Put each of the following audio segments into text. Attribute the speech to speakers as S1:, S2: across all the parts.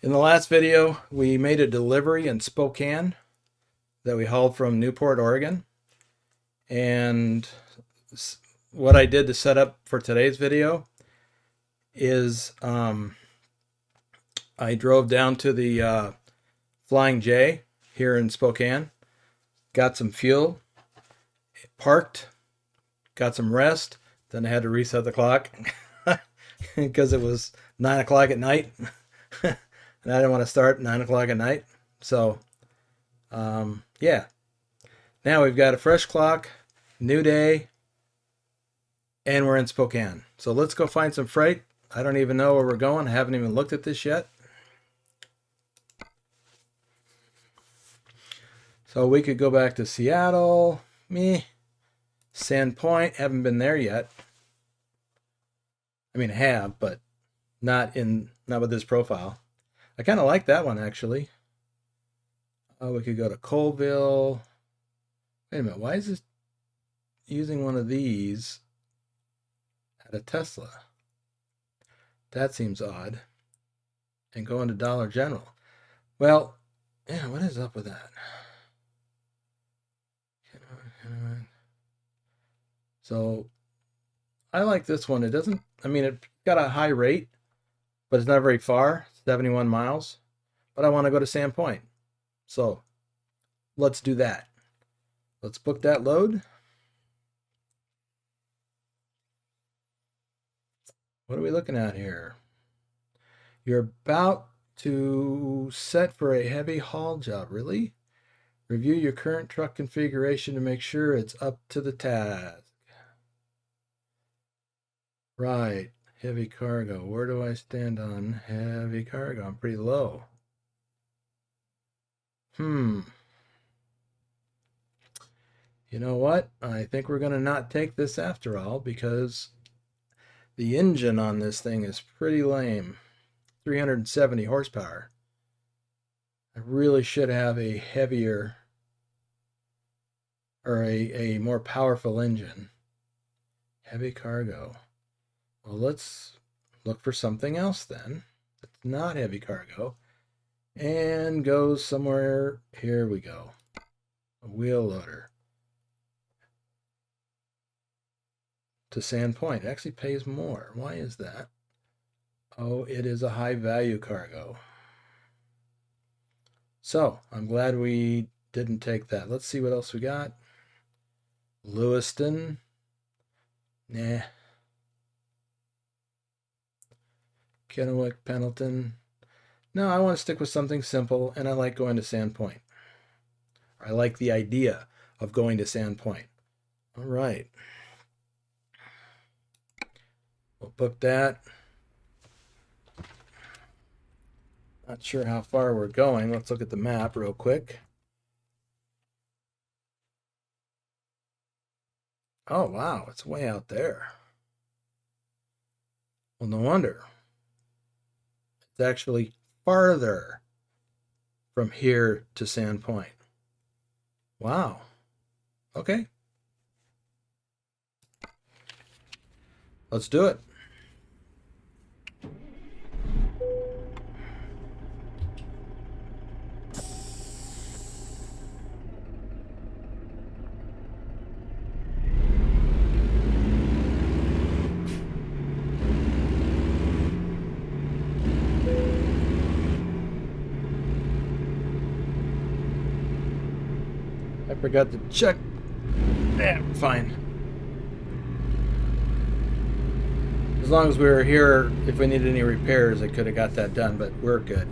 S1: In the last video, we made a delivery in Spokane that we hauled from Newport, Oregon. And what I did to set up for today's video is I drove down to the Flying J here in Spokane, got some fuel, parked, got some rest, then I had to reset the clock because it was 9 o'clock at night. And I didn't want to start at 9 o'clock at night. So, yeah. Now we've got a fresh clock, new day, and we're in Spokane. So let's go find some freight. I don't even know where we're going. I haven't even looked at this yet. So we could go back to Seattle. Sandpoint. Haven't been there yet. I mean, I have, but not with this profile. I kind of like that one, actually. We could go to Colville. Wait a minute. Why is this using one of these at a Tesla? That seems odd. And going to Dollar General. Well, yeah, what is up with that? So, I like this one. It doesn't, I mean, it got a high rate, but it's not very far, 71 miles. But I want to go to Sandpoint. So, let's do that. Let's book that load. What are we looking at here? You're about to set for a heavy haul job. Really? Review your current truck configuration to make sure it's up to the task. Right. Heavy cargo. Where do I stand on heavy cargo? I'm pretty low. You know what? I think we're going to not take this after all because the engine on this thing is pretty lame. 370 horsepower. I really should have a heavier or a more powerful engine. Heavy cargo. Well, let's look for something else then. It's not heavy cargo. And goes somewhere. Here we go. A wheel loader. To Sandpoint. It actually pays more. Why is that? Oh, it is a high value cargo. So, I'm glad we didn't take that. Let's see what else we got. Lewiston. Nah. Kennewick, Pendleton. No, I want to stick with something simple, and I like going to Sandpoint. I like the idea of going to Sandpoint. All right. We'll book that. Not sure how far we're going. Let's look at the map real quick. Oh, wow. It's way out there. Well, no wonder. It's actually farther from here to Sandpoint. Wow. Okay. Let's do it. I forgot to check. Yeah, fine. As long as we were here, if we needed any repairs, I could have got that done, but we're good.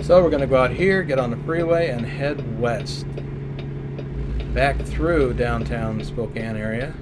S1: So we're going to go out here, get on the freeway, and head west. Back through downtown Spokane area.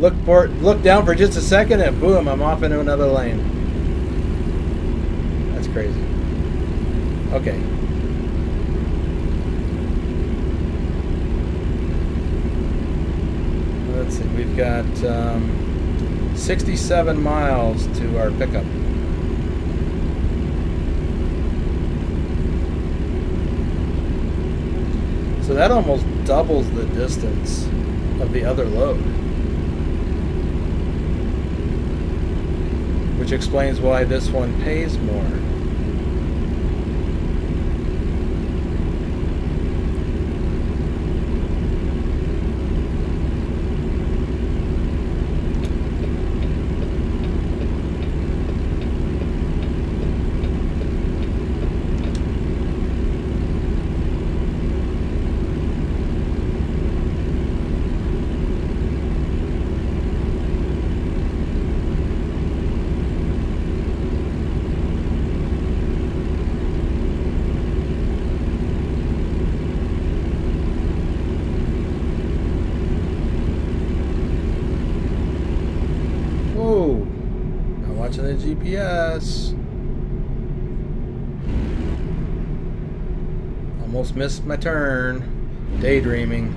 S1: look down for just a second, and boom, I'm off into another lane. That's crazy. Okay. Let's see. We've got 67 miles to our pickup. So that almost doubles the distance of the other load, which explains why this one pays more. Watching the GPS. Almost missed my turn. Daydreaming.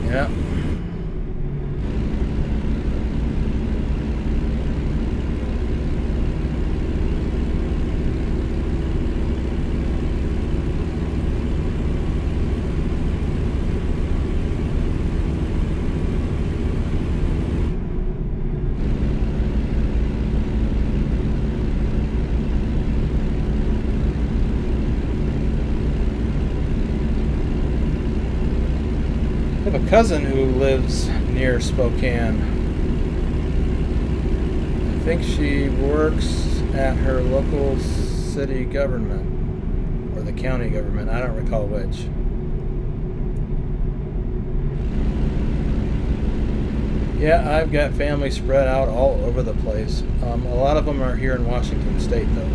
S1: Yeah. I have a cousin who lives near Spokane. I think she works at her local city government or the county government. I don't recall which. Yeah, I've got family spread out all over the place. A lot of them are here in Washington State, though.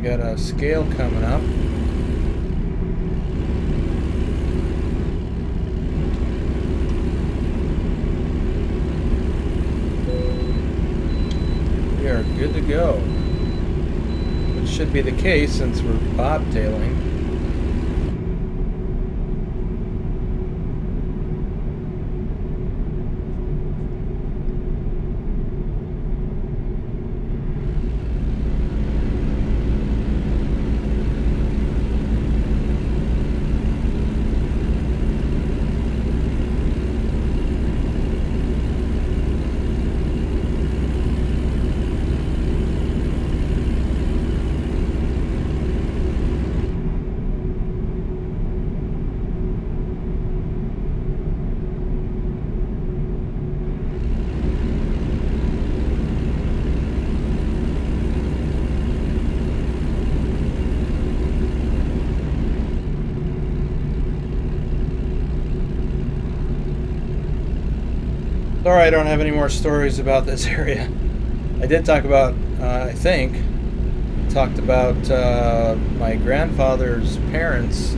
S1: Got a scale coming up. We are good to go, which should be the case since we're bobtailing. Sorry, I don't have any more stories about this area. I did talk about, talked about my grandfather's parents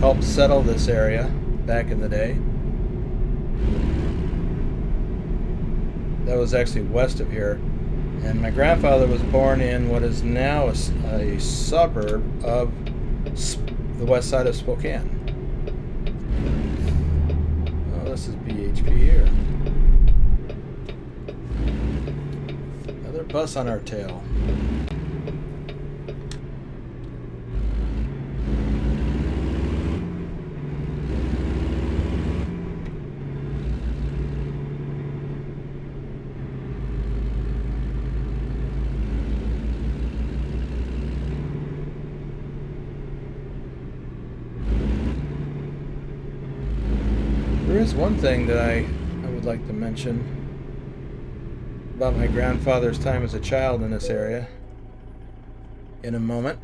S1: helped settle this area back in the day. That was actually west of here. And my grandfather was born in what is now a suburb of the west side of Spokane. Oh, this is BHP here. Another bus on our tail. is one thing that I would like to mention about my grandfather's time as a child in this area in a moment.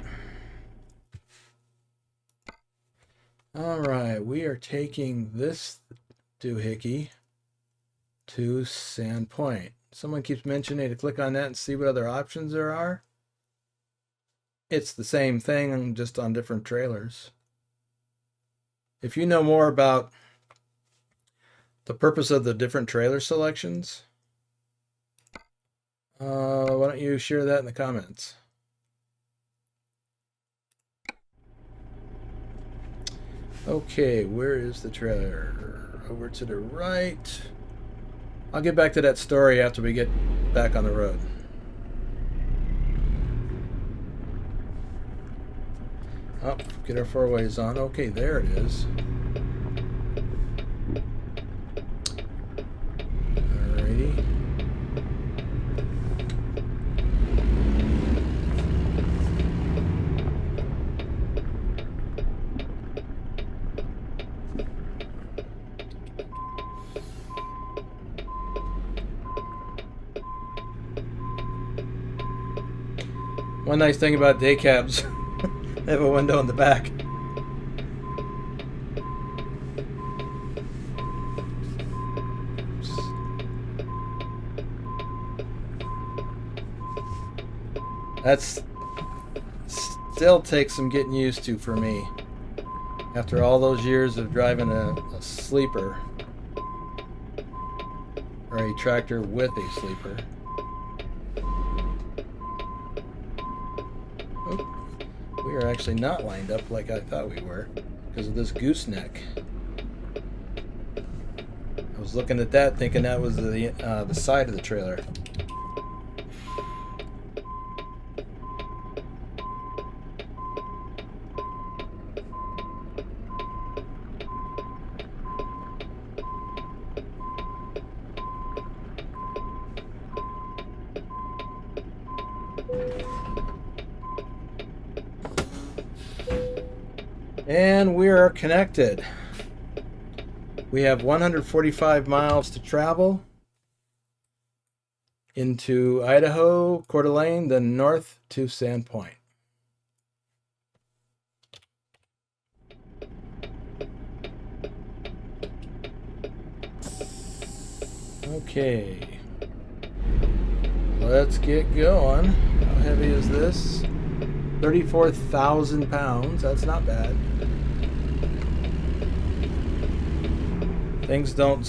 S1: Alright, we are taking this doohickey to Sandpoint. Someone keeps mentioning to click on that and see what other options there are. It's the same thing, just on different trailers. If you know more about the purpose of the different trailer selections, why don't you share that in the comments? Okay, where is the trailer? Over to the right. I'll get back to that story after we get back on the road. Oh, get our four ways on. Okay, there it is. Alrighty. One nice thing about day cabs, they have a window in the back. That's still takes some getting used to for me. After all those years of driving a sleeper, or a tractor with a sleeper. We are actually not lined up like I thought we were because of this gooseneck. I was looking at that thinking that was the side of the trailer. And we are connected. We have 145 miles to travel into Idaho, Coeur d'Alene, then north to Sandpoint. Okay, let's get going. How heavy is this? 34,000 pounds. That's not bad. Things don't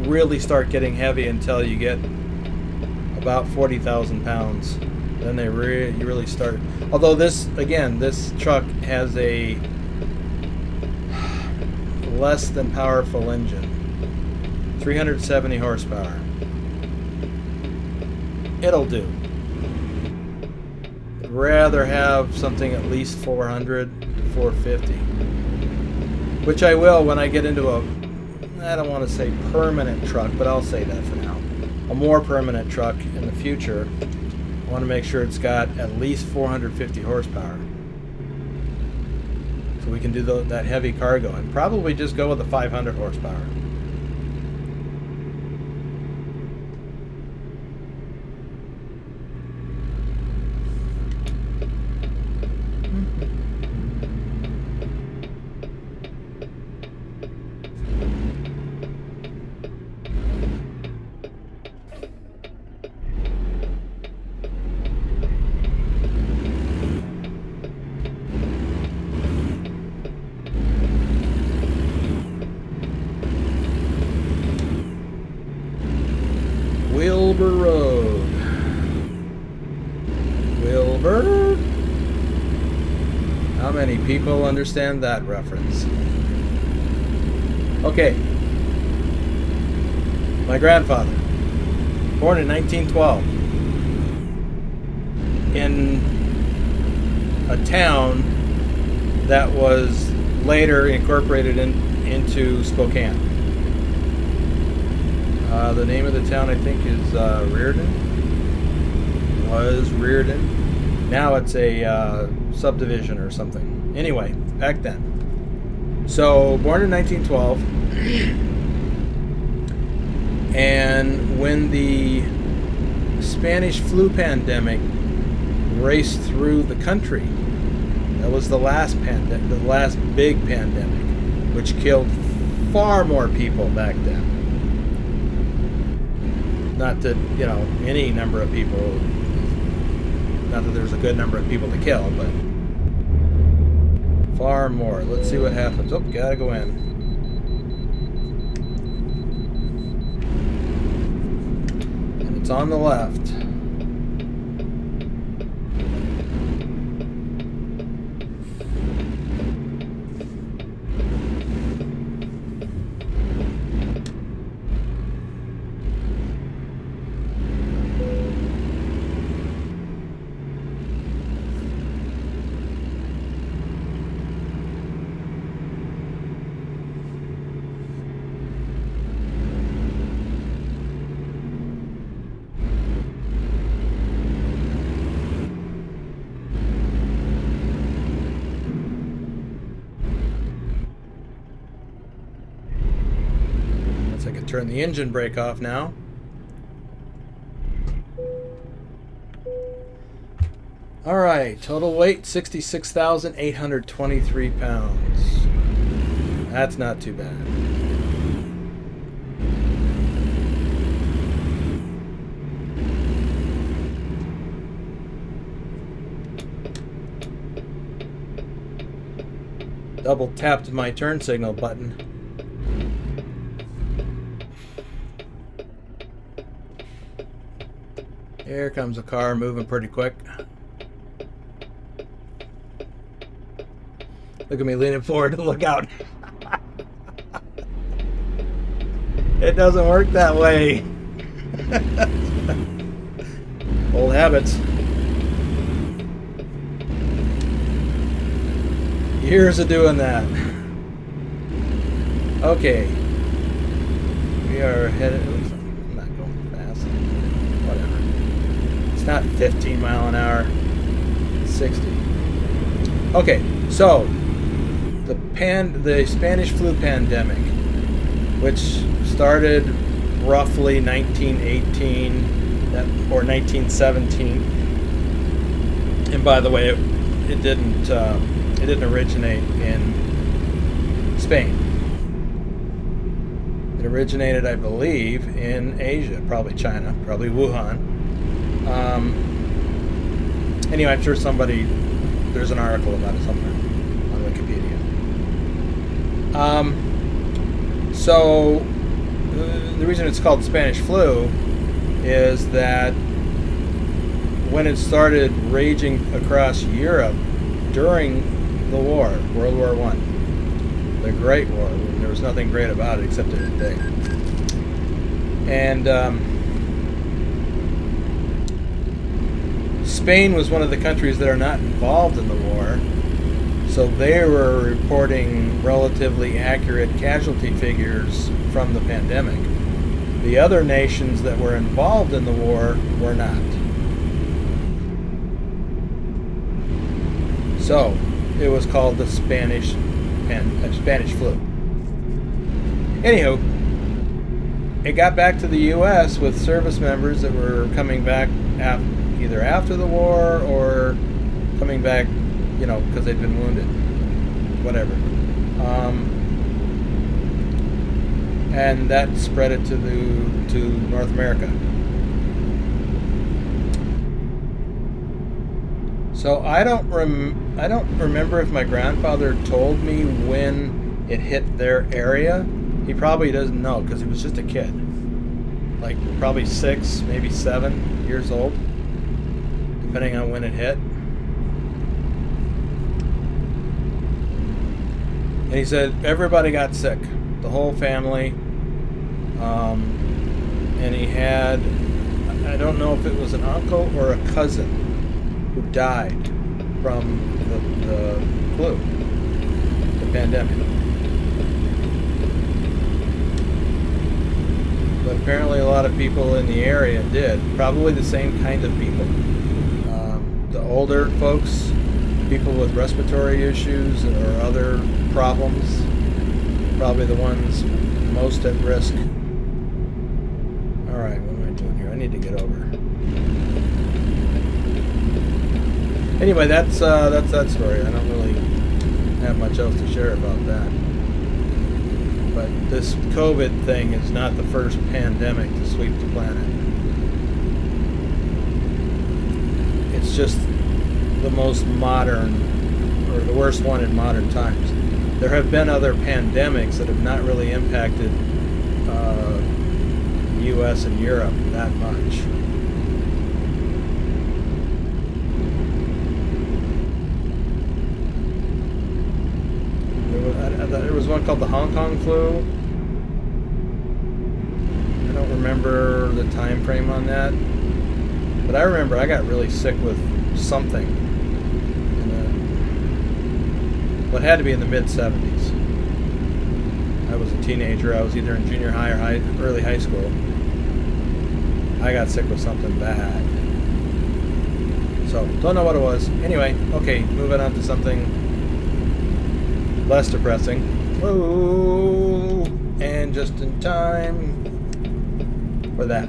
S1: really start getting heavy until you get about 40,000 pounds. Then you really start. Although this truck has a less than powerful engine, 370 horsepower. It'll do. I'd rather have something at least 400 to 450. Which I will when I get into I don't want to say permanent truck, but I'll say that for now. A more permanent truck in the future. I want to make sure it's got at least 450 horsepower. So we can do that heavy cargo and probably just go with the 500 horsepower. Wilbur Road. Wilbur? How many people understand that reference? Okay. My grandfather, born in 1912, in a town that was later incorporated into Spokane. The name of the town, I think, is Reardon. Was Reardon. Now it's a subdivision or something. Anyway, back then. So, born in 1912, and when the Spanish flu pandemic raced through the country, that was the last big pandemic, which killed far more people back then. Not that, any number of people, not that there's a good number of people to kill, but far more. Let's see what happens. Oh, gotta go in. And it's on the left. I can turn the engine brake off now. Alright, total weight 66,823 pounds. That's not too bad. Double tapped my turn signal button. Here comes a car moving pretty quick. Look at me leaning forward to look out. It doesn't work that way. Old habits. Years of doing that. Okay. We are headed... I'm not going fast. Whatever. It's not 15 mile an hour. It's 60. Okay, so the Spanish flu pandemic, which started roughly 1918 or 1917. And by the way, it didn't originate in Spain. It originated, I believe, in Asia, probably China, probably Wuhan. Anyway, I'm sure there's an article about it somewhere on Wikipedia. So the reason it's called Spanish flu is that when it started raging across Europe during the war, World War I, the Great War, there was nothing great about it except it was big. And Spain was one of the countries that are not involved in the war, so they were reporting relatively accurate casualty figures from the pandemic. The other nations that were involved in the war were not. So it was called the Spanish flu. Anywho, it got back to the U.S. with service members that were coming back either after the war or coming back, because they'd been wounded, whatever. And that spread it to North America. So I don't remember if my grandfather told me when it hit their area. He probably doesn't know because he was just a kid, like probably 6, maybe 7 years old, depending on when it hit. And he said everybody got sick, the whole family. And he had, I don't know if it was an uncle or a cousin who died from the flu, the pandemic. But apparently a lot of people in the area did, probably the same kind of people. The older folks, people with respiratory issues or other problems, Probably the ones most at risk. Alright, what am I doing here? I need to get over. Anyway, that's that story. I don't really have much else to share about that. But this COVID thing is not the first pandemic to sweep the planet. It's just the most modern, or the worst one in modern times. There have been other pandemics that have not really impacted the U.S. and Europe that much. There was one called the Hong Kong flu. I don't remember the time frame on that, but I remember I got really sick with something. Well, it had to be in the mid-70s. I was a teenager. I was either in junior high or early high school. I got sick with something bad. So, don't know what it was. Anyway, okay, moving on to something less depressing. Whoa! And just in time for that.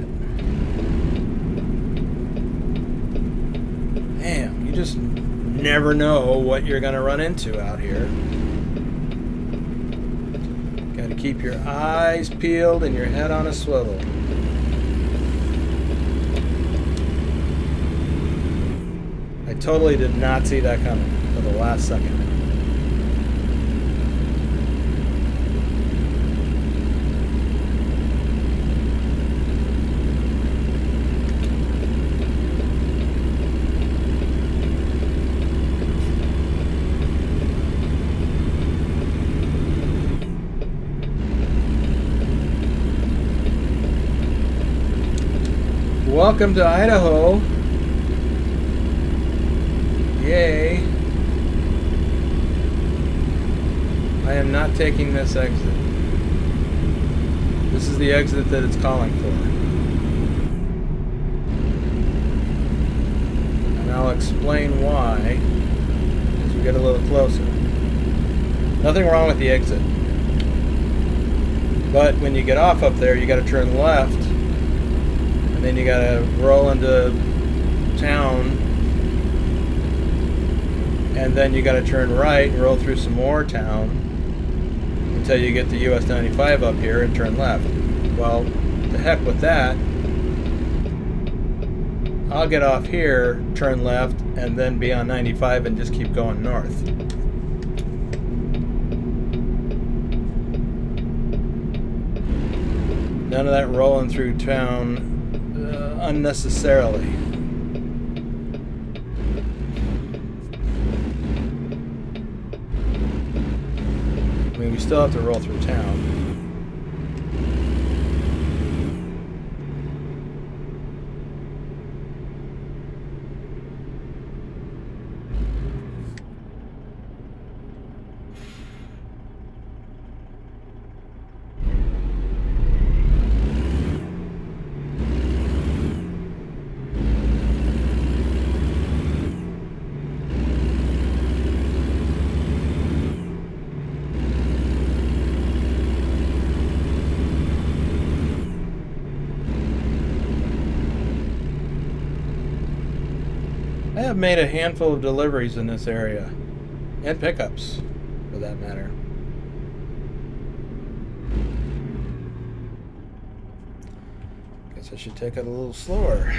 S1: Damn, you just never know what you're going to run into out here. Got to keep your eyes peeled and your head on a swivel. I totally did not see that coming for the last second. Welcome to Idaho. Yay. I am not taking this exit. This is the exit that it's calling for. And I'll explain why as we get a little closer. Nothing wrong with the exit. But when you get off up there, you got to turn left. And then you gotta roll into town, and then you gotta turn right and roll through some more town until you get to US 95 up here and turn left. Well, the heck with that. I'll get off here, turn left, and then be on 95 and just keep going north. None of that rolling through town unnecessarily. I mean, we still have to roll through town. I have made a handful of deliveries in this area, and pickups, for that matter. Guess I should take it a little slower.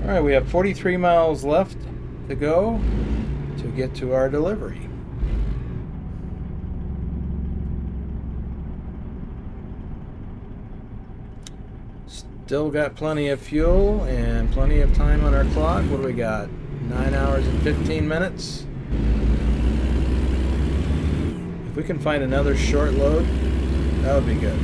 S1: Alright, we have 43 miles left to go to get to our delivery. Still got plenty of fuel and plenty of time on our clock. What do we got? 9 hours and 15 minutes. If we can find another short load, that would be good.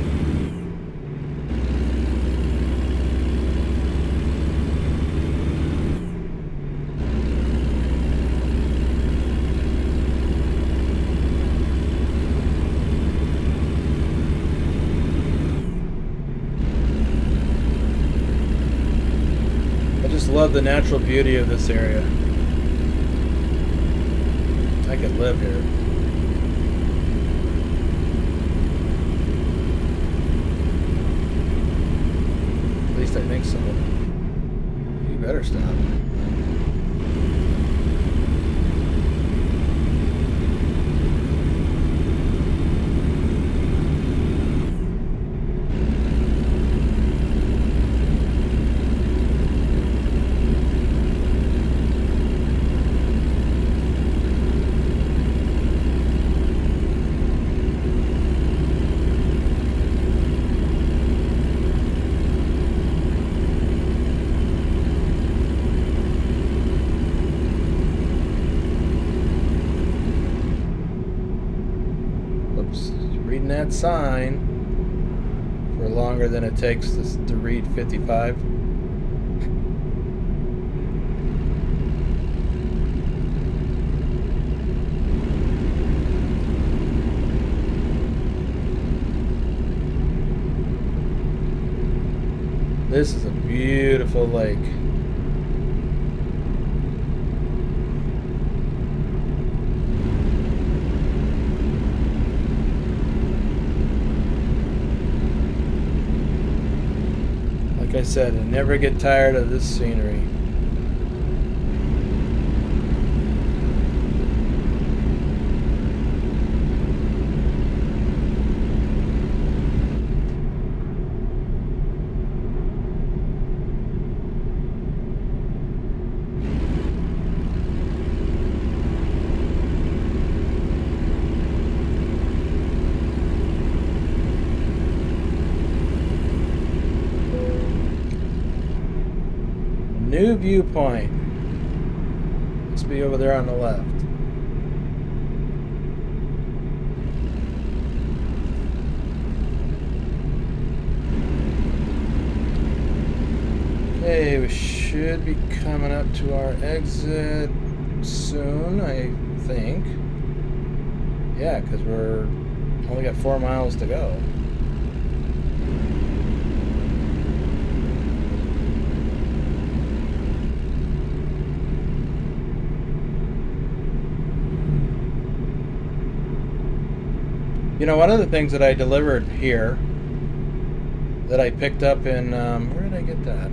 S1: love the natural beauty of this area. I could live here. At least I think so. You better stop. That sign for longer than it takes to read 55. This is a beautiful lake. Like I said, I never get tired of this scenery. New viewpoint. Must be over there on the left. Okay, we should be coming up to our exit soon, I think. Yeah, because we're only got 4 miles to go. You know, one of the things that I delivered here that I picked up in, where did I get that?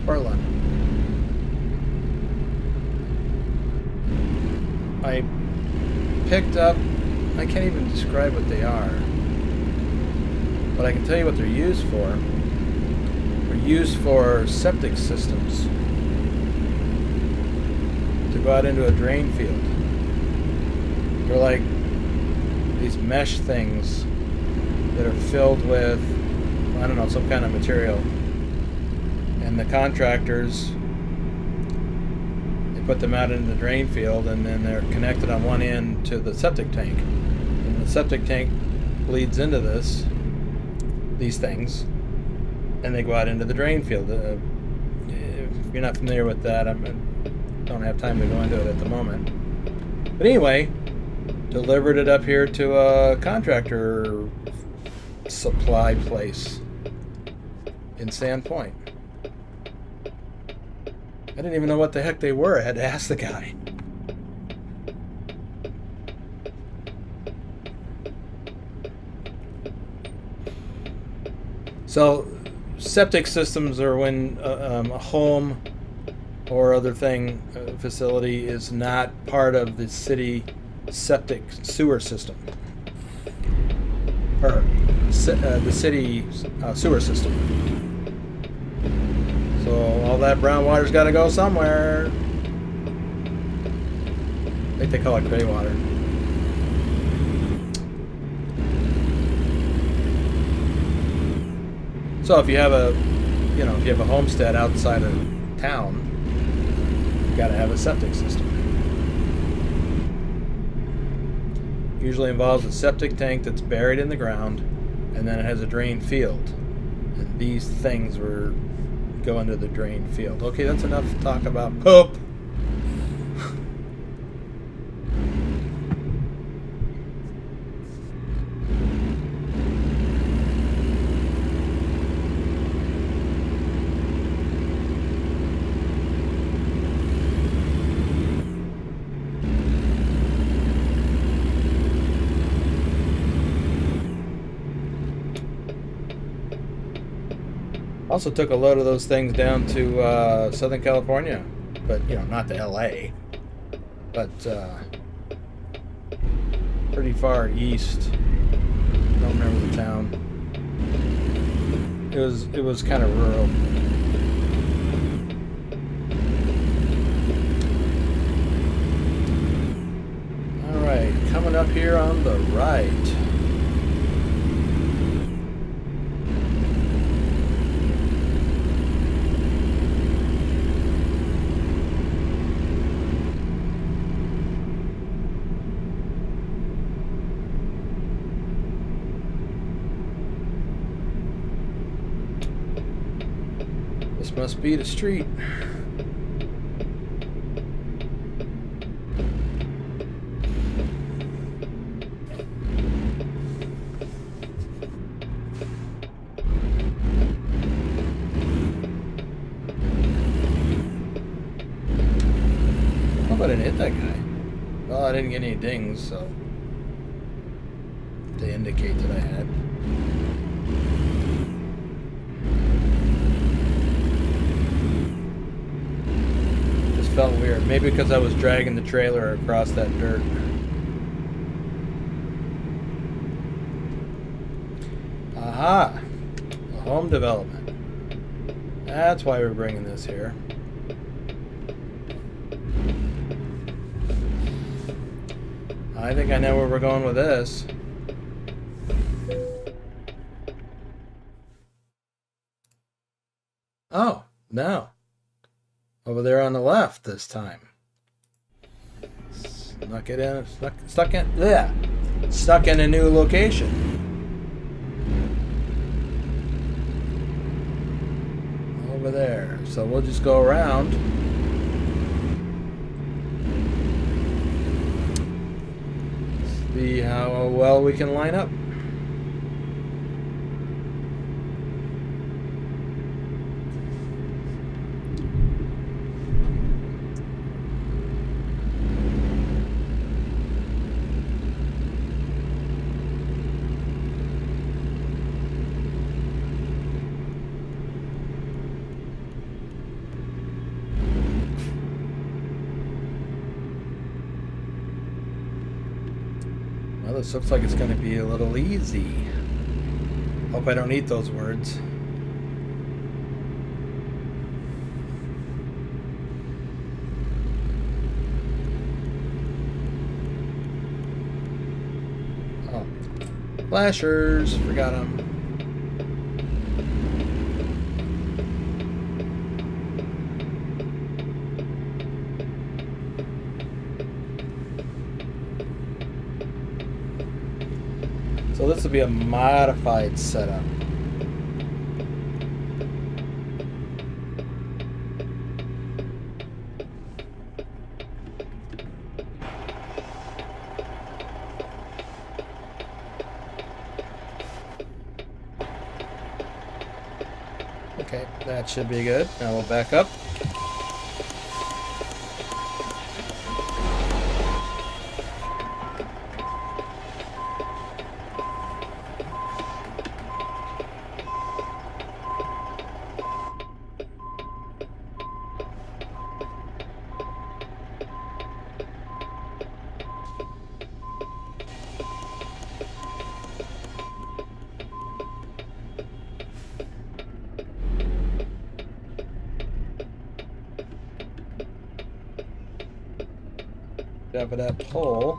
S1: Portland. I picked up, I can't even describe what they are, but I can tell you what they're used for. They're used for septic systems. To go out into a drain field. They're like these mesh things that are filled with, I don't know, some kind of material. And the contractors, they put them out into the drain field, and then they're connected on one end to the septic tank. And the septic tank bleeds into these things, and they go out into the drain field. If you're not familiar with that, I don't have time to go into it at the moment. But anyway, delivered it up here to a contractor supply place in Sandpoint. I didn't even know what the heck they were. I had to ask the guy. So, septic systems are when a home or other thing, facility is not part of the city septic sewer system. Or the city sewer system. So all that brown water's got to go somewhere. I think they call it gray water. So if you have a homestead outside of town, got to have a septic system. Usually involves a septic tank that's buried in the ground, and then it has a drain field. And these things go into the drain field. Okay, that's enough talk about poop. Also took a load of those things down to Southern California, but you know, not to LA, but pretty far east. I don't remember the town. It was kind of rural. All right, coming up here on the right. This must be the street. How about I didn't hit that guy? Well, I didn't get any dings, so to indicate that I had. Felt weird. Maybe because I was dragging the trailer across that dirt. Aha! A home development. That's why we're bringing this here. I think I know where we're going with this. Oh, no. Over there on the left this time. Stuck in a new location. Over there. So we'll just go around. See how well we can line up. Well, this looks like it's going to be a little easy. Hope I don't eat those words. Oh, flashers, forgot them. So this will be a modified setup. Okay, that should be good. Now we'll back up. Of that pole.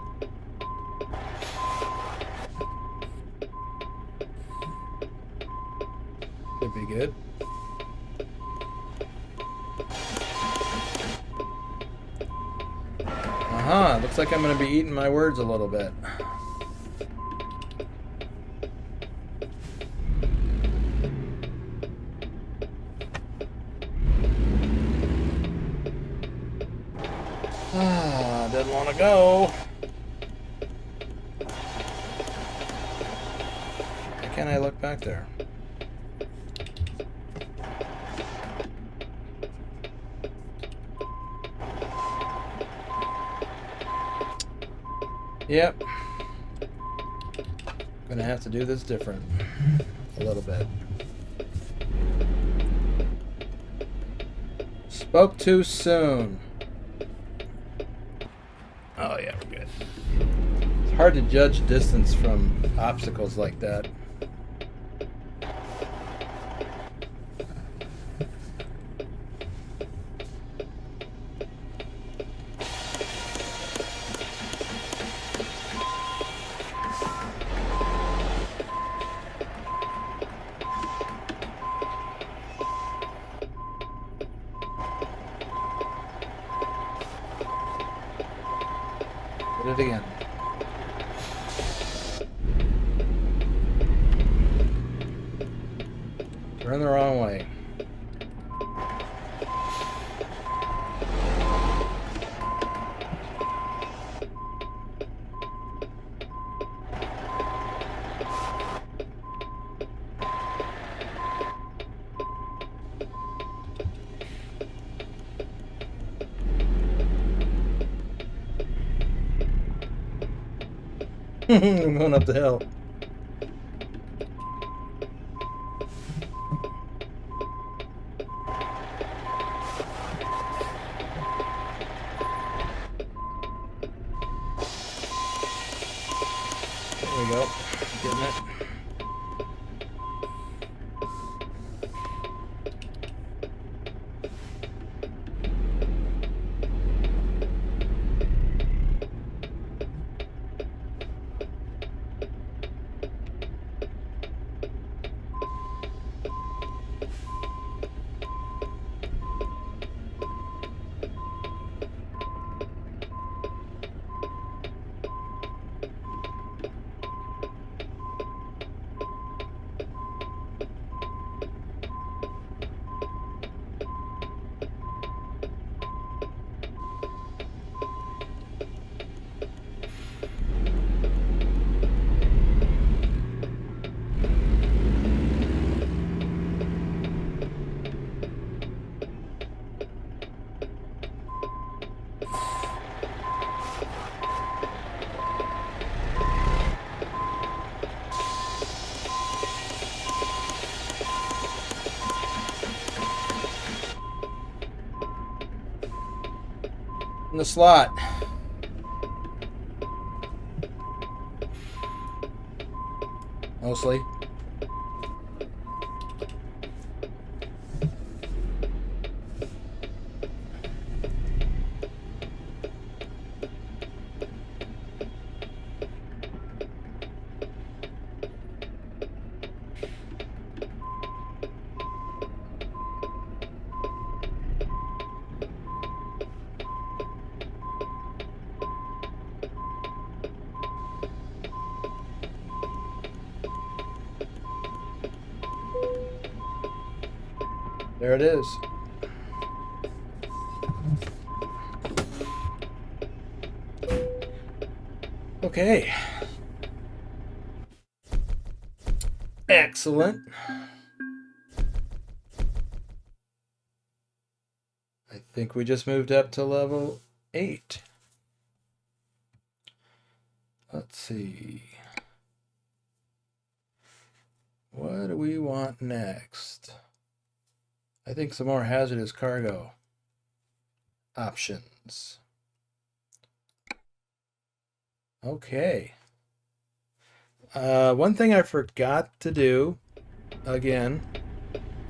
S1: Should be good. Looks like I'm going to be eating my words a little bit. Didn't want to go. Why can't I look back there? Yep. Gonna have to do this different a little bit. Spoke too soon. Oh yeah, we're good. It's hard to judge distance from obstacles like that. Hit it again. Turn the wrong way. I'm going up the hill. There we go. Getting it. In the slot. Mostly. There it is. Okay. Excellent. I think we just moved up to level 8. Let's see. What do we want next? I think some more hazardous cargo options. Okay. One thing I forgot to do again,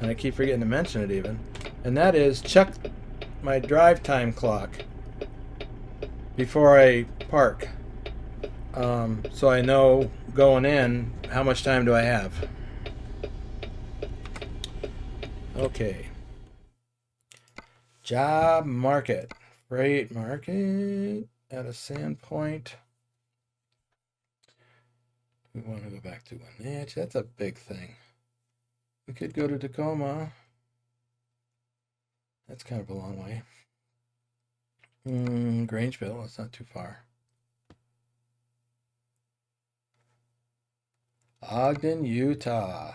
S1: and I keep forgetting to mention it even, and that is check my drive time clock before I park. So I know going in how much time do I have. Okay. Job market. Freight market at a Sandpoint. We want to go back to Manac. That's a big thing. We could go to Tacoma. That's kind of a long way. Grangeville, that's not too far. Ogden, Utah.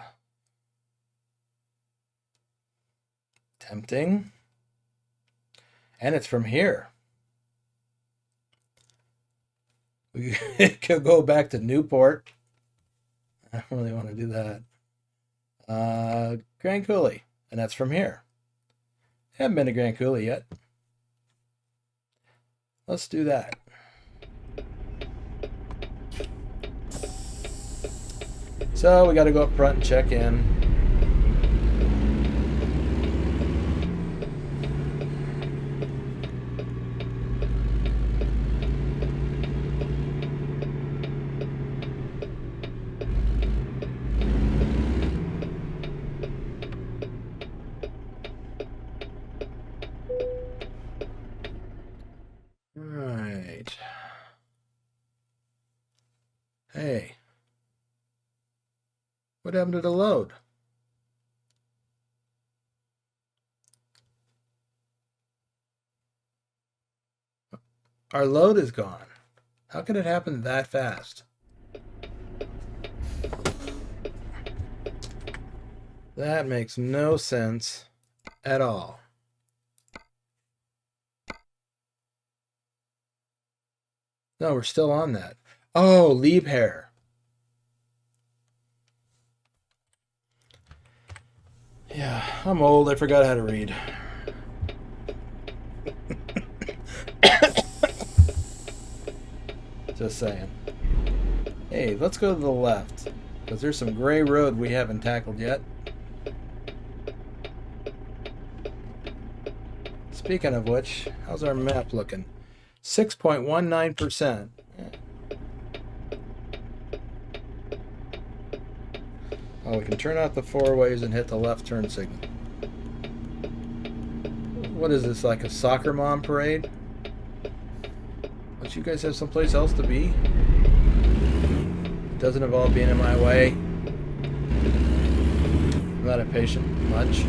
S1: Tempting. And it's from here. We could go back to Newport. I don't really want to do that. Grand Coulee. And that's from here. Haven't been to Grand Coulee yet. Let's do that. So we got to go up front and check in. Hey, what happened to the load? Our load is gone. How could it happen that fast? That makes no sense at all. No, we're still on that. Oh, leave hair. Yeah, I'm old. I forgot how to read. Just saying. Hey, let's go to the left, because there's some gray road we haven't tackled yet. Speaking of which, how's our map looking? 6.19%. Oh, we can turn out the four ways and hit the left turn signal. What is this, like a soccer mom parade? Don't you guys have someplace else to be? Doesn't involve being in my way. I'm not impatient much.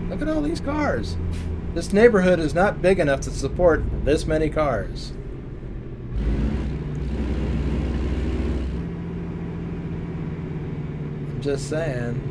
S1: Look at all these cars. This neighborhood is not big enough to support this many cars. I'm just saying.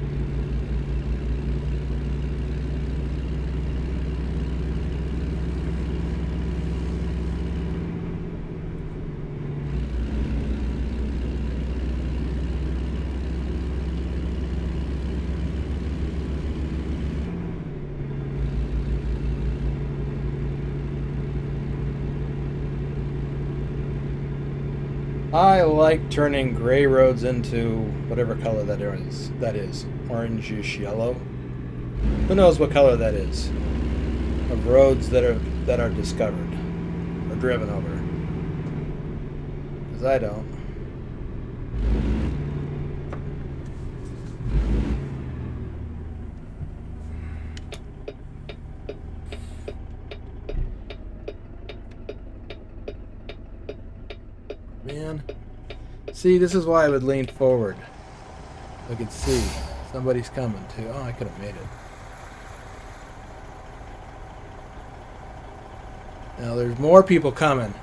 S1: I like turning gray roads into whatever color that is. That is orangish yellow. Who knows what color that is? Of roads that are discovered or driven over. Because I don't. Man. See, this is why I would lean forward. I could see. Somebody's coming too. Oh, I could have made it. Now there's more people coming.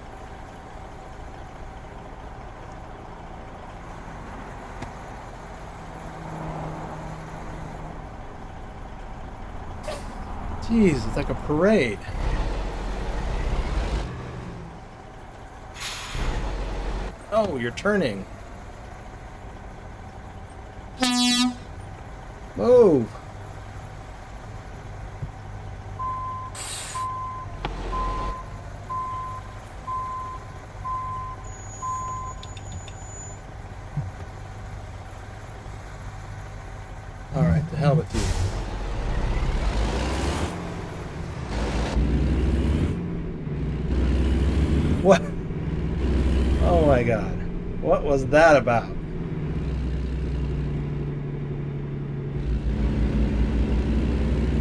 S1: Jeez, it's like a parade. Oh, you're turning. Move. All right, to hell with you. What? Oh my God. What was that about?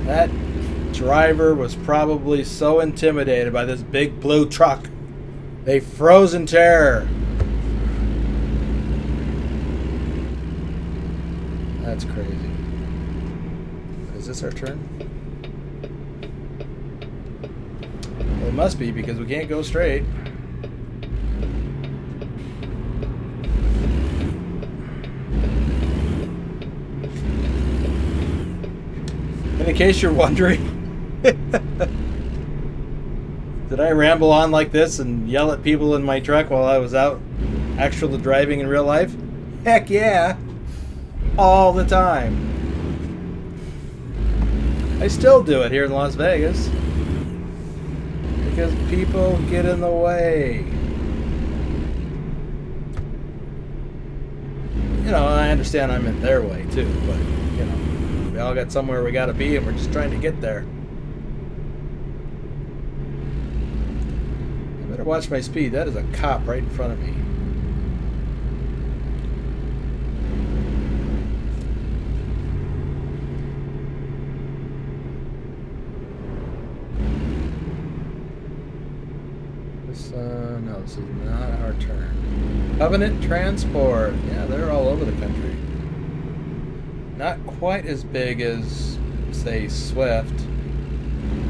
S1: That driver was probably so intimidated by this big blue truck. They froze in terror. That's crazy. Is this our turn? Well, it must be because we can't go straight. In case you're wondering, did I ramble on like this and yell at people in my truck while I was out actually driving in real life? Heck yeah! All the time. I still do it here in Las Vegas. Because people get in the way. You know, I understand I'm in their way too, but, you know, we all got somewhere we gotta be and we're just trying to get there. I better watch my speed. That is a cop right in front of me. No, this is not our turn. Covenant Transport. Yeah, they're all over the country. Not quite as big as, say, Swift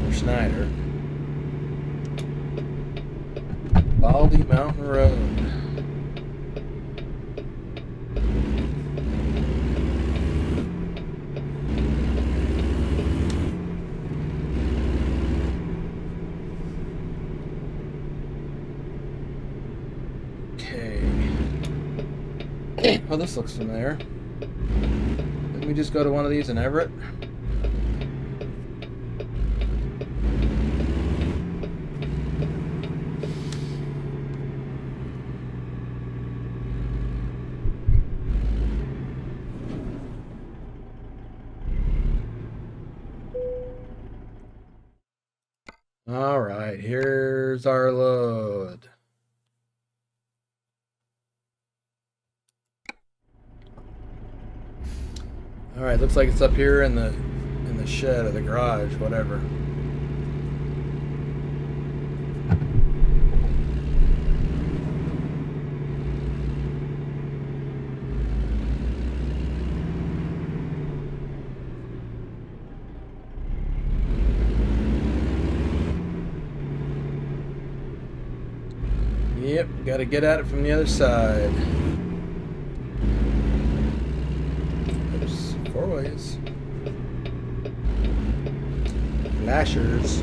S1: or Schneider. Baldy Mountain Road. Oh, this looks familiar. Didn't we just go to one of these in Everett? All right, here's our load. All right, looks like it's up here in the shed or the garage, whatever. Yep, got to get at it from the other side. Oops, 4 ways. Flashers.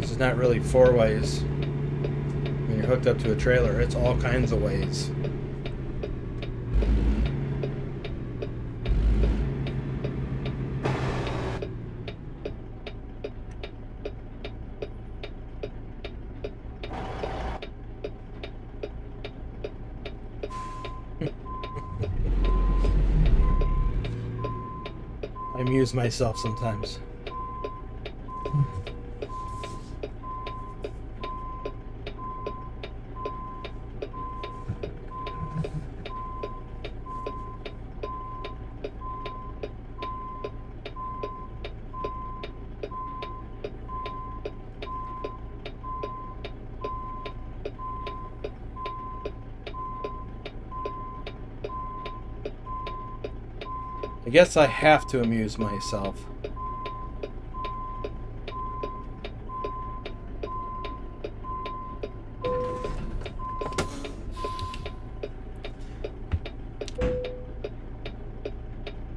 S1: This is not really 4 ways. When you're hooked up to a trailer, it's all kinds of ways. I amuse myself sometimes. I guess I have to amuse myself.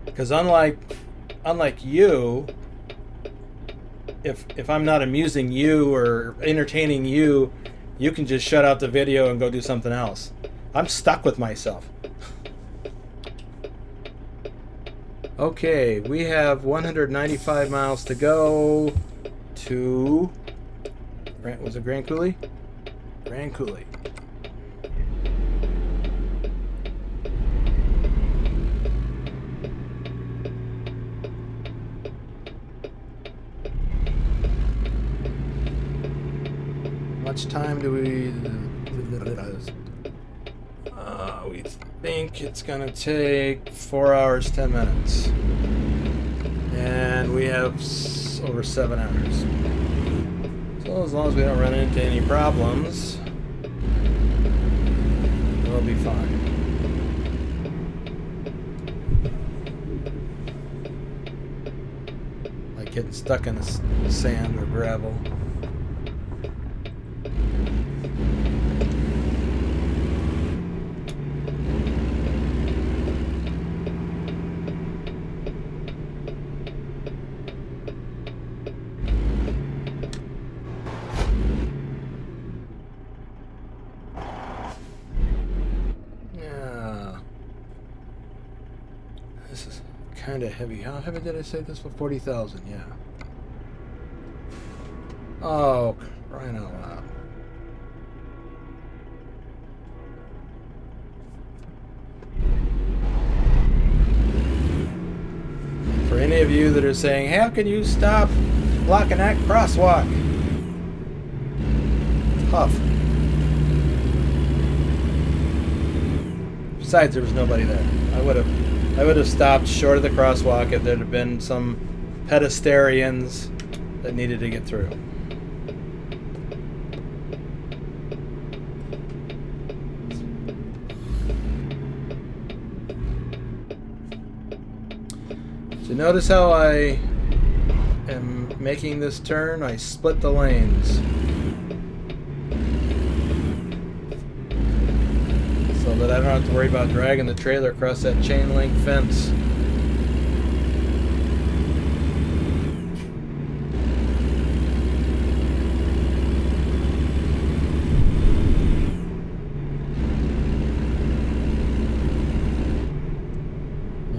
S1: Because unlike you, if I'm not amusing you or entertaining you, you can just shut out the video and go do something else. I'm stuck with myself. Okay, we have 195 miles to go to, was it Grand Coulee? Grand Coulee. How much time do we think it's gonna take 4 hours 10 minutes, and we have over 7 hours, so as long as we don't run into any problems, we'll be fine. Like getting stuck in the sand or gravel. kind of heavy. How heavy did I say this was? 40,000, yeah. Oh, crying out loud. For any of you that are saying, how can you stop blocking that crosswalk? Tough. Besides, there was nobody there. I would have stopped short of the crosswalk if there had been some pedestrians that needed to get through. So notice how I am making this turn? I split the lanes. So that I don't have to worry about dragging the trailer across that chain link fence.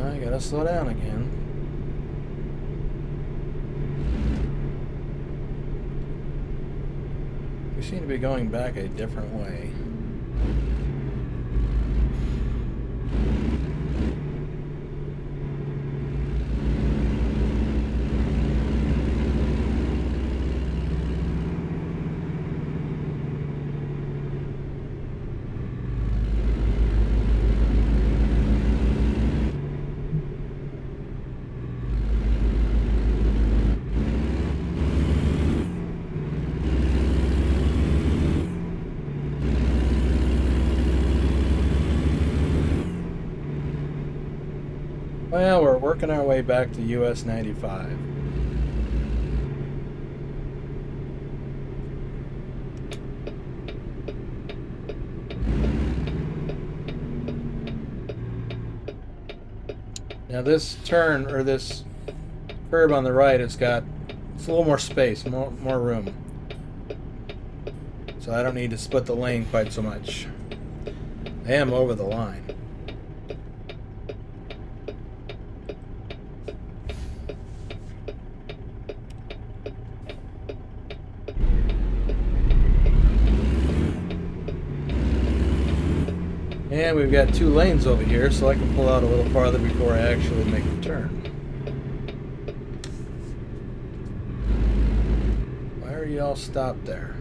S1: I gotta slow down again. We seem to be going back a different way. Well, we're working our way back to US 95. Now this turn, or this curb on the right, it's a little more space, more room. So I don't need to split the lane quite so much. I am over the line. And we've got 2 lanes over here, so I can pull out a little farther before I actually make the turn. Why are you all stopped there?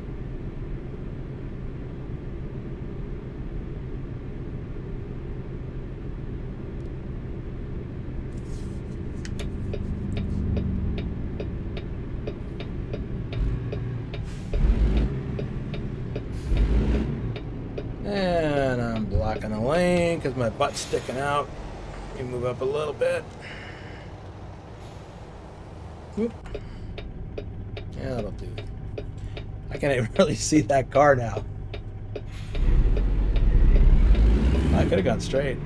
S1: And I'm blocking the lane because my butt's sticking out. Let me move up a little bit. Whoop. Yeah, that'll do. I can't even really see that car now. I could have gone straight.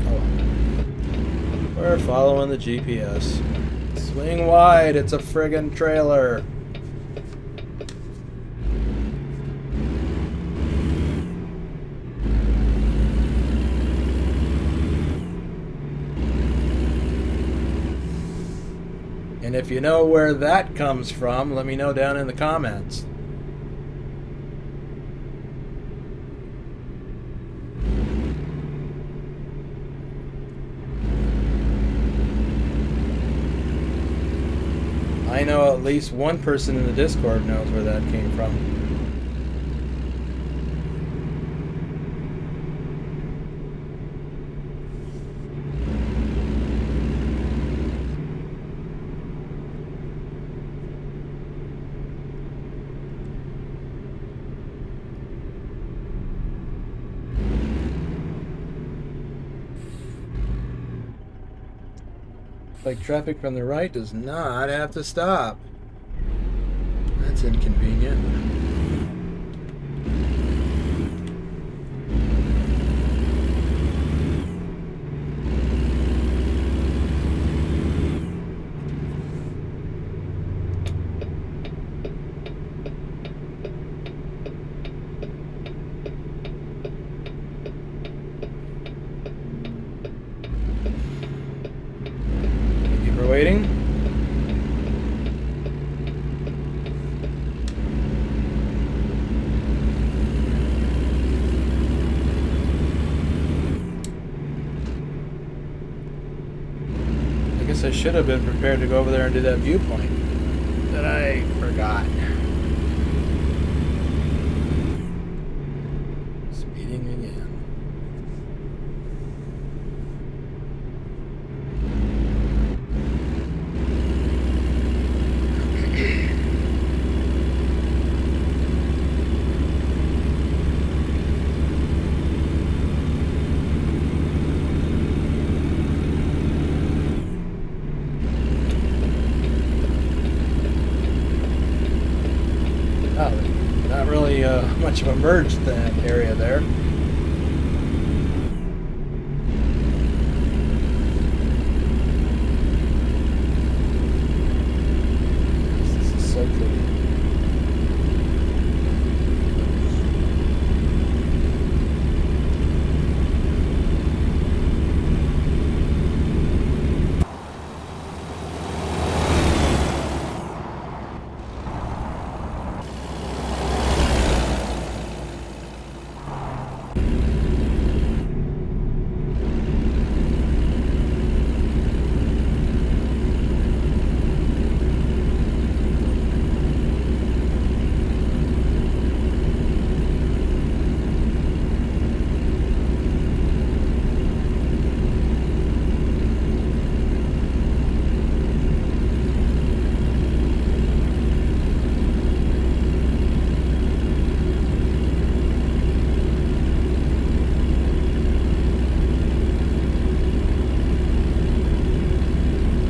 S1: Oh. We're following the GPS. Swing wide, it's a friggin' trailer. And if you know where that comes from, let me know down in the comments. I know at least one person in the Discord knows where that came from. Like traffic from the right does not have to stop. That's inconvenient. guess I should have been prepared to go over there and do that viewpoint that I forgot. Speeding again. Not really much of a merge that area there. This is so pretty.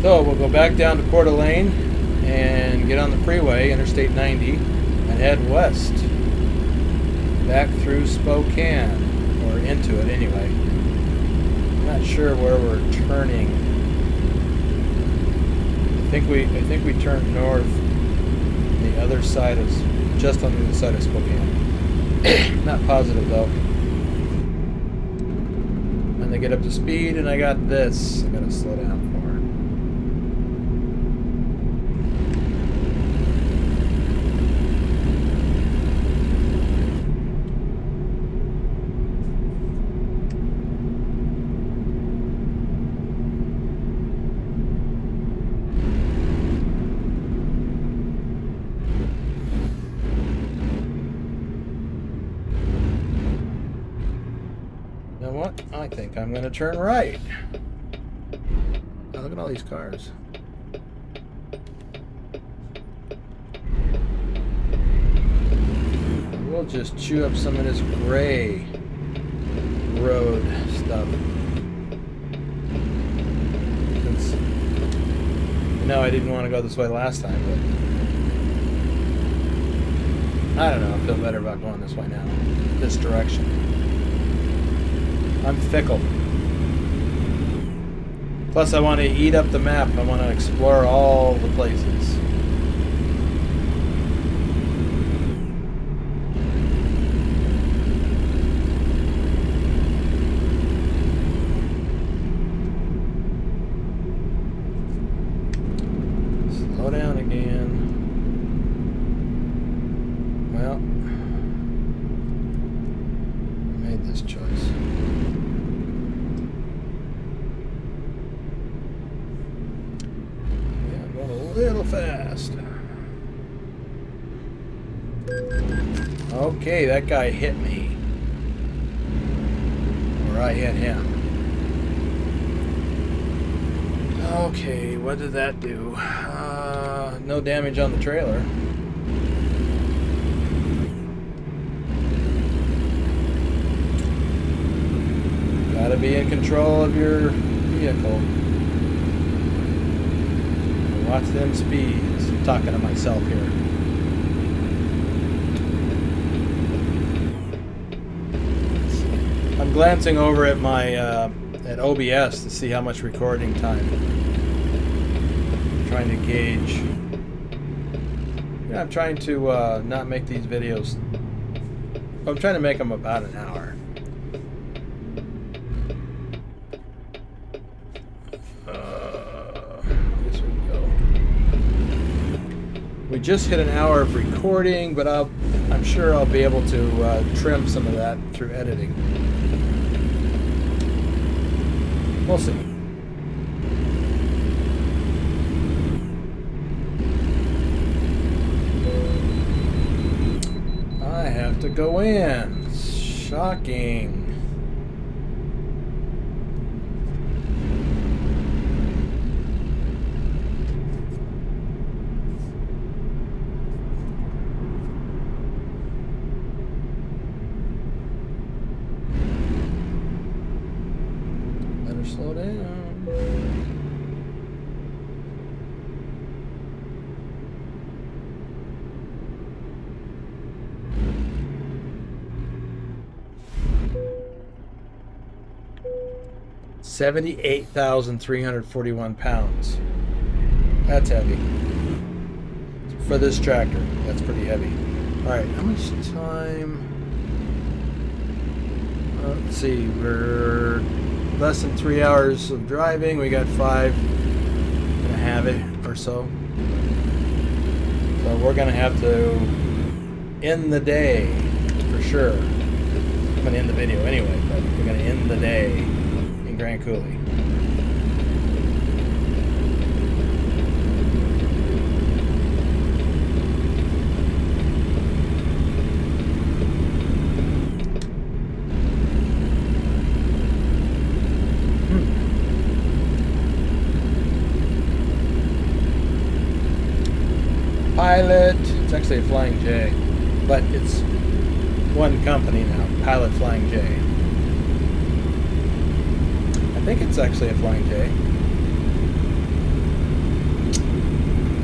S1: So we'll go back down to Coeur d'Alene and get on the freeway, Interstate 90, and head west. Back through Spokane, or into it anyway. I'm not sure where we're turning. I think we turned north on the other side of, just on the other side of Spokane. Not positive though. When they get up to speed, and I got this, I gotta slow down for. I think I'm going to turn right. Oh, look at all these cars. We'll just chew up some of this gray road stuff. Since, I didn't want to go this way last time, but I don't know. I feel better about going this way now. This direction. I'm fickle. Plus, I want to eat up the map. I want to explore all the places. Slow down again. Well, I made this choice. Little fast. Okay, that guy hit me. Or I hit him. Okay, what did that do? No damage on the trailer. Gotta be in control of your vehicle. Watch them speeds. I'm talking to myself here. I'm glancing over at my at OBS to see how much recording time. I'm trying to gauge. I'm trying to not make these videos. I'm trying to make them about an hour. We just hit an hour of recording, but I'm sure I'll be able to trim some of that through editing. We'll see. have to go in. Shocking. Better slow down. £78,341. That's heavy. For this tractor, that's pretty heavy. Alright, how much time? Let's see, we're less than 3 hours of driving. We got 5.5 or so. So we're going to have to end the day for sure. I'm going to end the video anyway, but we're going to end the day in Grand Coulee. Pilot, it's actually a Flying J, but it's one company now, Pilot Flying J. I think it's actually a Flying J.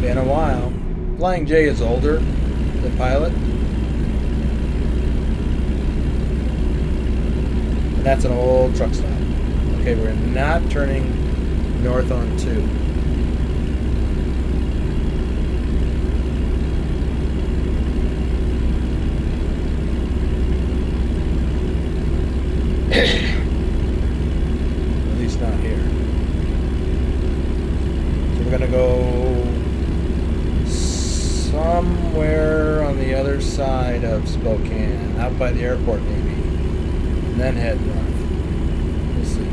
S1: Been a while. Flying J is older than Pilot. And that's an old truck stop. Okay, we're not turning north on 2. At least not here. So we're gonna go somewhere on the other side of Spokane, out by the airport maybe, and then head north. We'll see.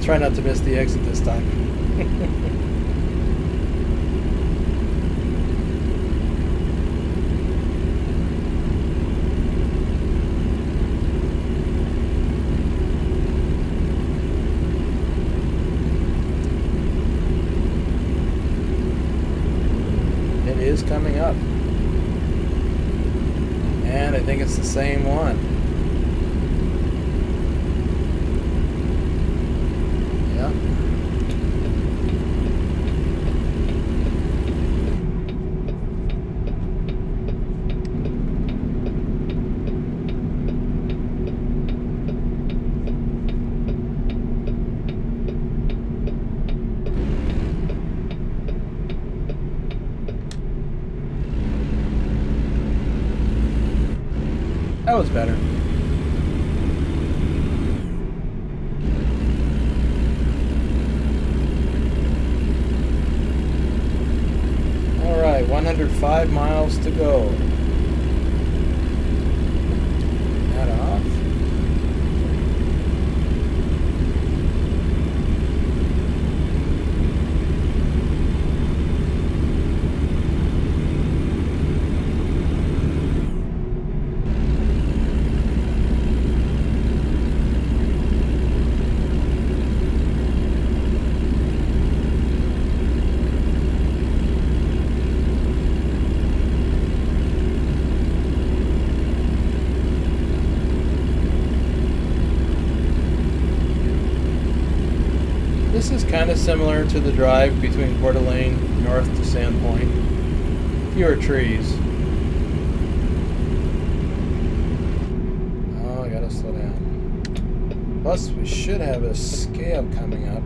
S1: Try not to miss the exit this time. It is coming up. And I think it's the same one. That was better. All right, 105 miles to go. That off. This is kind of similar to the drive between Coeur d'Alene north to Sandpoint. Fewer trees. Oh, I gotta slow down. Plus, we should have a scale coming up.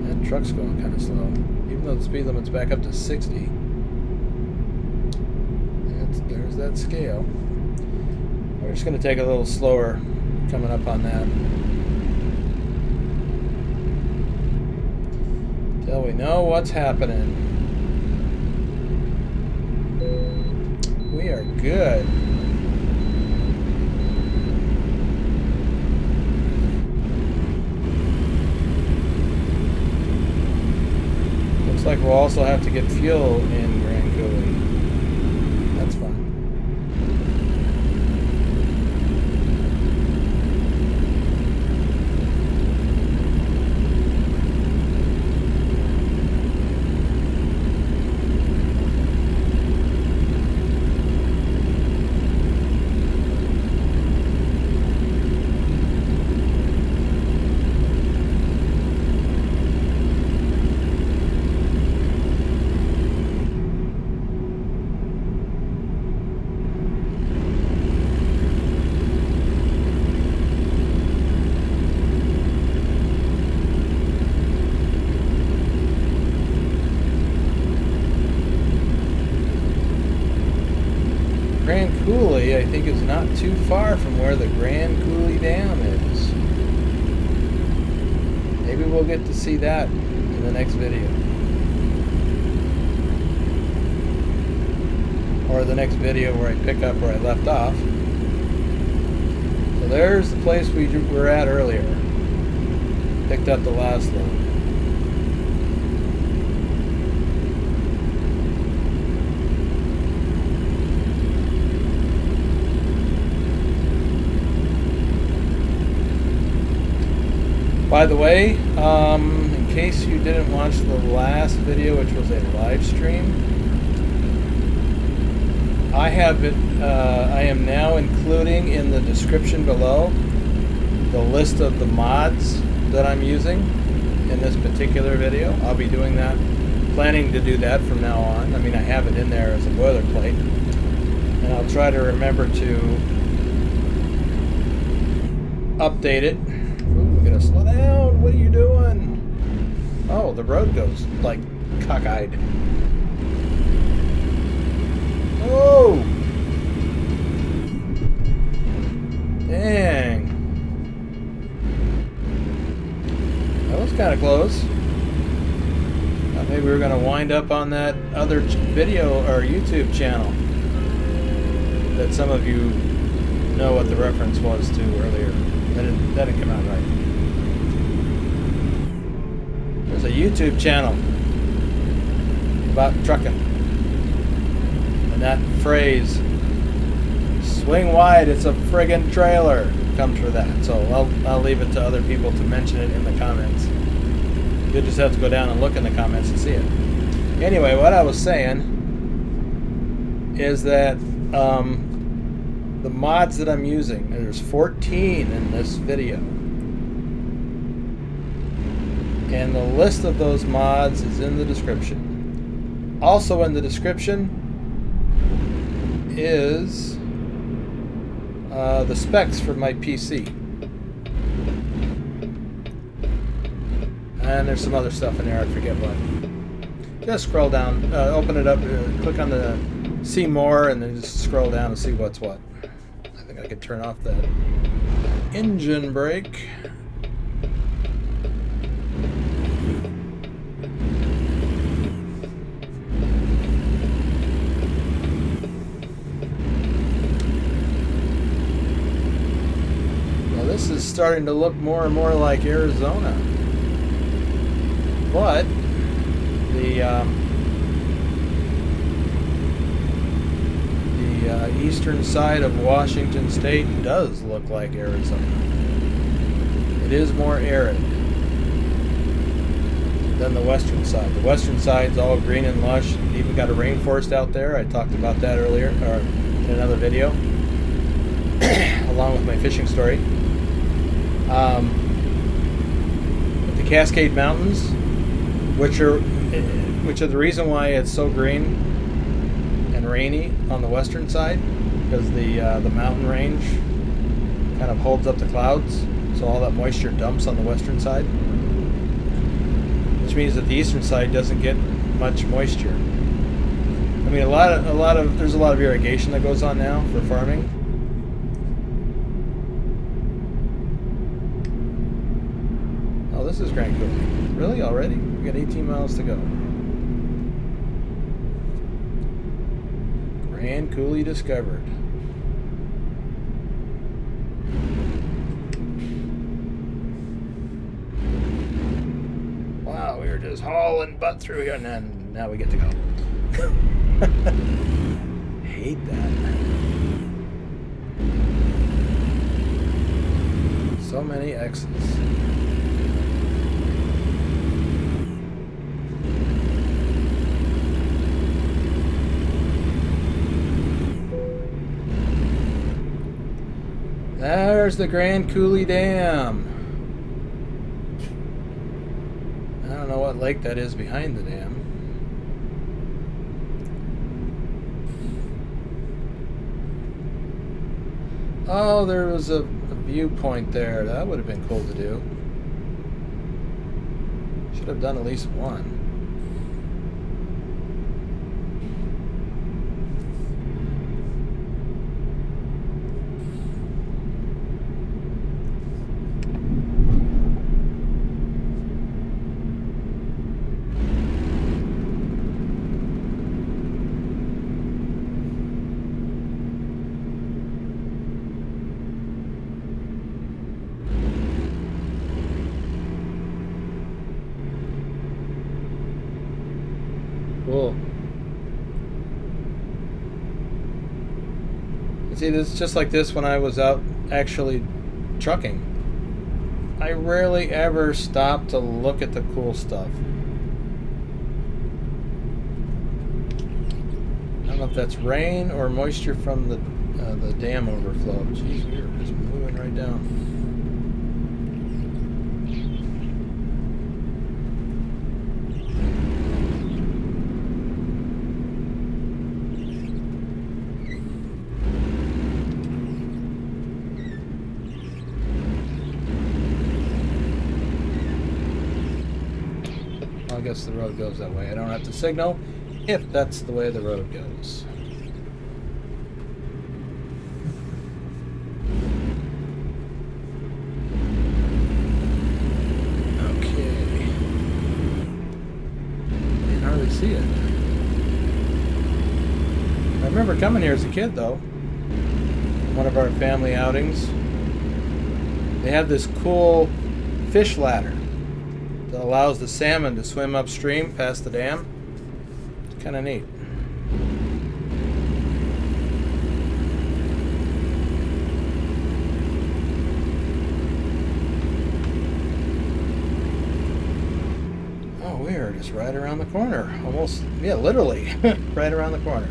S1: That truck's going kind of slow. Even though the speed limit's back up to 60. There's that scale. We're just going to take a little slower coming up on that. Till we know what's happening. We are good. Looks like we'll also have to get fuel in Grand Coulee. That's fun. Grand Coulee, I think, is not too far from where the Grand Coulee Dam is. Maybe we'll get to see that in the next video. Or the next video where I pick up where I left off. So there's the place we were at earlier. Picked up the last load. By the way, in case you didn't watch the last video, which was a live stream, I am now including in the description below the list of the mods that I'm using in this particular video. I'll be doing that, planning to do that from now on. I mean, I have it in there as a boilerplate, and I'll try to remember to update it. Slow down, what are you doing? Oh, the road goes like cockeyed. Oh! Dang. That was kind of close. Maybe we were going to wind up on that other video or YouTube channel that some of you know what the reference was to earlier. That didn't come out right. There's a YouTube channel about trucking, and that phrase, swing wide, it's a friggin' trailer, comes for that. So I'll leave it to other people to mention it in the comments. You'll just have to go down and look in the comments and see it. Anyway, what I was saying is that the mods that I'm using, there's 14 in this video. And the list of those mods is in the description. Also in the description is the specs for my PC. And there's some other stuff in there, I forget what. Just scroll down, open it up, click on the see more, and then just scroll down and see what's what. I think I could turn off that engine brake. This is starting to look more and more like Arizona, but the eastern side of Washington State does look like Arizona. It is more arid than the western side. The western side's all green and lush. Even got a rainforest out there. I talked about that earlier, or in another video, along with my fishing story. The Cascade Mountains, which are the reason why it's so green and rainy on the western side, because the mountain range kind of holds up the clouds, so all that moisture dumps on the western side, which means that the eastern side doesn't get much moisture. I mean, there's a lot of irrigation that goes on now for farming. Oh, this is Grand Coulee. Really? Already? We got 18 miles to go. Grand Grand Coulee discovered. Wow, we were just hauling butt through here, and then now we get to go. Hate that. So many X's. There's the Grand Coulee Dam. I don't know what lake that is behind the dam. Oh, there was a viewpoint there. That would have been cool to do. Should have done at least one. Cool. See, this is just like this when I was out actually trucking. I rarely ever stop to look at the cool stuff. I don't know if that's rain or moisture from the dam overflow. Jeez, we are just moving right down. I guess the road goes that way. I don't have to signal if that's the way the road goes. Okay. Can't hardly see it. I remember coming here as a kid, though. One of our family outings. They have this cool fish ladder that allows the salmon to swim upstream past the dam. It's kind of neat. Oh, we're just right around the corner. Almost, yeah, literally right around the corner.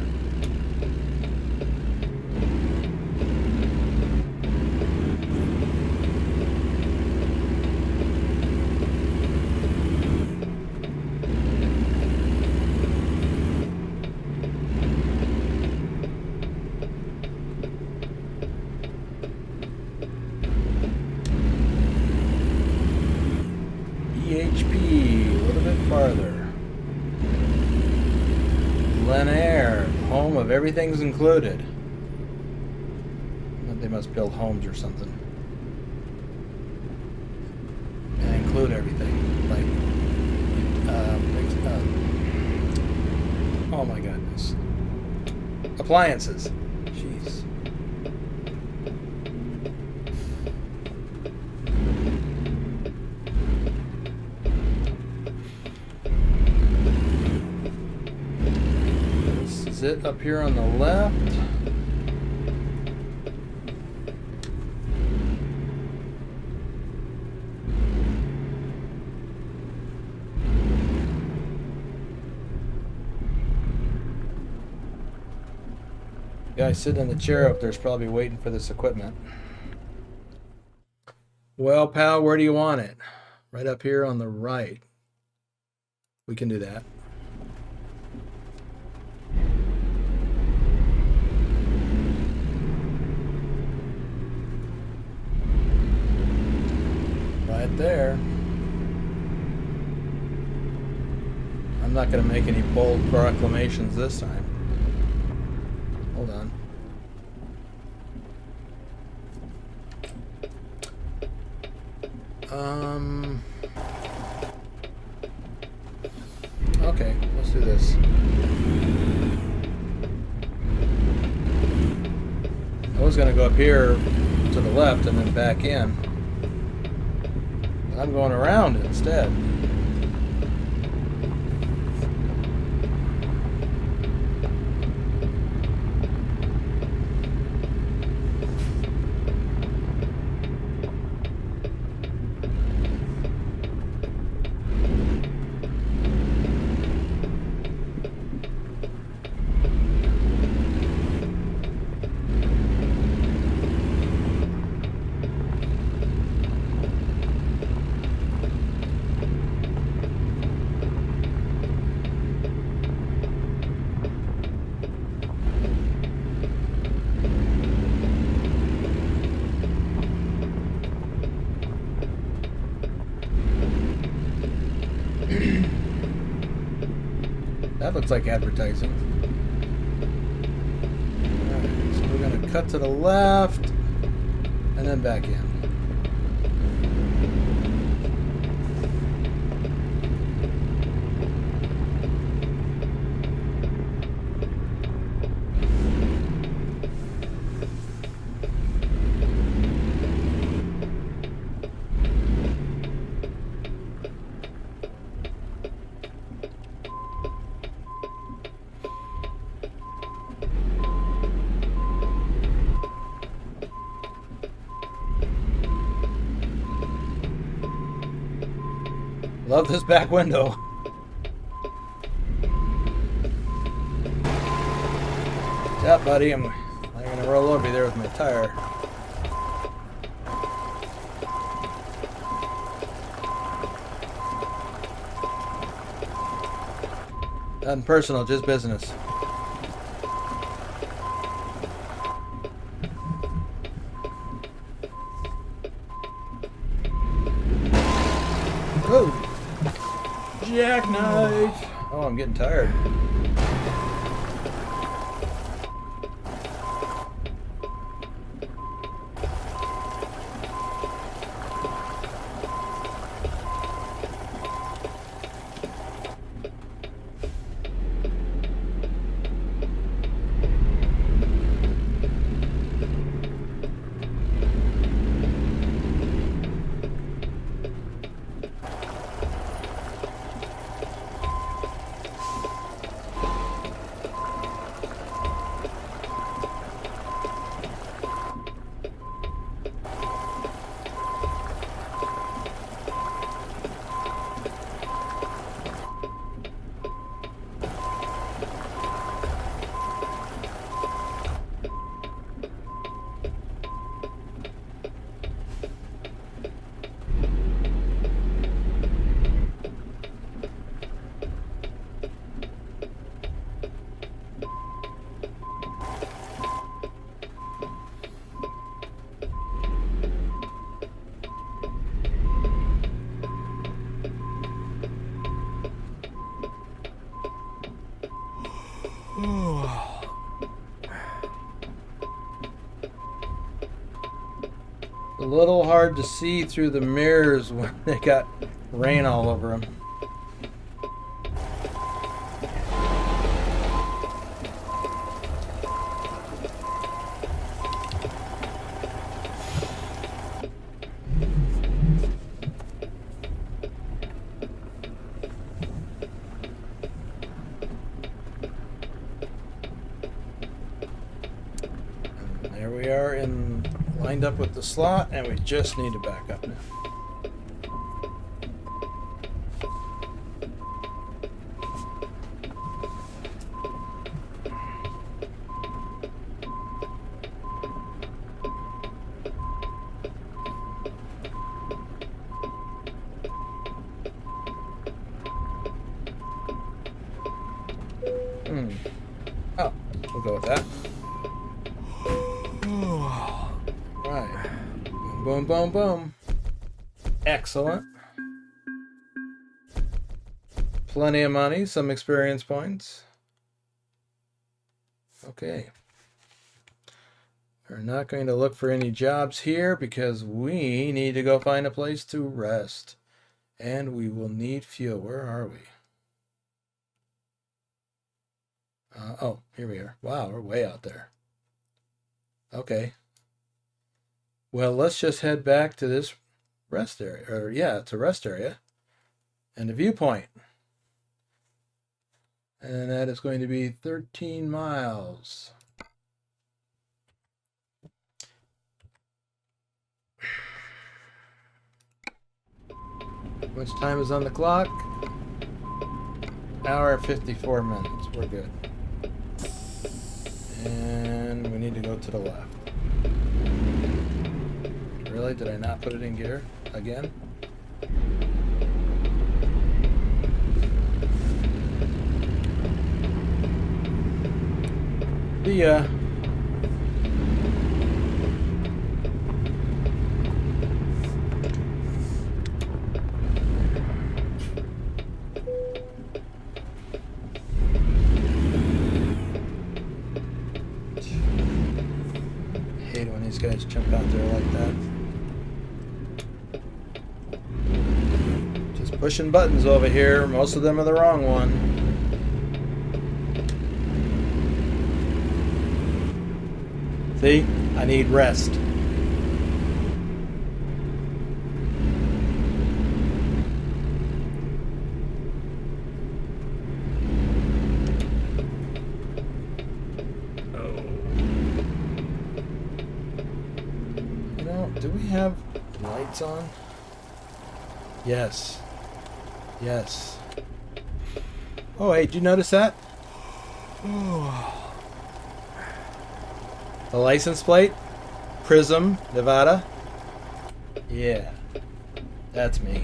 S1: Everything's included. They must build homes or something and include everything. Like, oh my goodness, appliances. Jeez. It up here on the left. Guy sitting in the chair up there's probably waiting for this equipment. Well, pal, where do you want it? Right up here on the right. We can do that. Right there. I'm not going to make any bold proclamations this time. Hold on. Okay, let's do this. was going to go up here to the left and then back in. I'm going around instead. That looks like advertising. Alright, so we're going to cut to the left and then back in. Love this back window. What's up, buddy? I'm going to roll over there with my tire. Nothing personal, just business. Oh! Jackknife! Oh, I'm getting tired. A little hard to see through the mirrors when they got rain all over them. And there we are lined up with the slot, and we just need to back up now. Oh, we'll go with that. Right. Boom, boom, boom. Excellent. Plenty of money, some experience points. Okay. We're not going to look for any jobs here because we need to go find a place to rest. And we will need fuel. Where are we? Oh, here we are. Wow, we're way out there. Okay, Well, let's just head back to this rest area. Or yeah, it's a rest area. And a viewpoint. And that is going to be 13 miles. How much time is on the clock? Hour 54 minutes. We're good. And we need to go to the left. Really? Did I not put it in gear again? See ya. Hate when these guys jump out there like that. Just pushing buttons over here. Most of them are the wrong one. See? I need rest. Do we have lights on? Yes. Yes. Oh, hey, did you notice that? The license plate? Prism, Nevada? Yeah. That's me.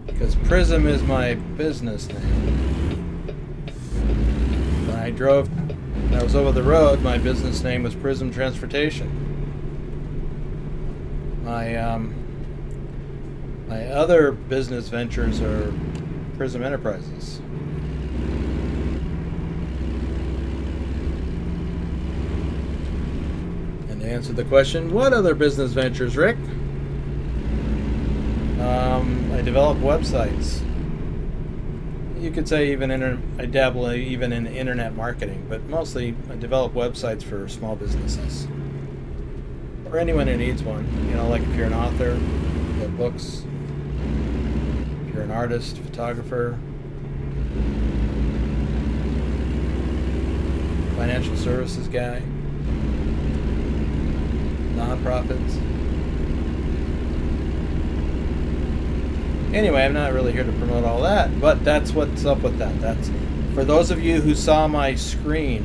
S1: Because Prism is my business name. When I was over the road, my business name was Prism Transportation. My other business ventures are Prism Enterprises. And to answer the question, what other business ventures, Rick? I develop websites. You could say I dabble even in internet marketing, but mostly I develop websites for small businesses. Or anyone who needs one. You know, like if you're an author, you have books. If you're an artist, photographer, financial services guy, nonprofits. Anyway, I'm not really here to promote all that, but that's what's up with that. That's for those of you who saw my screen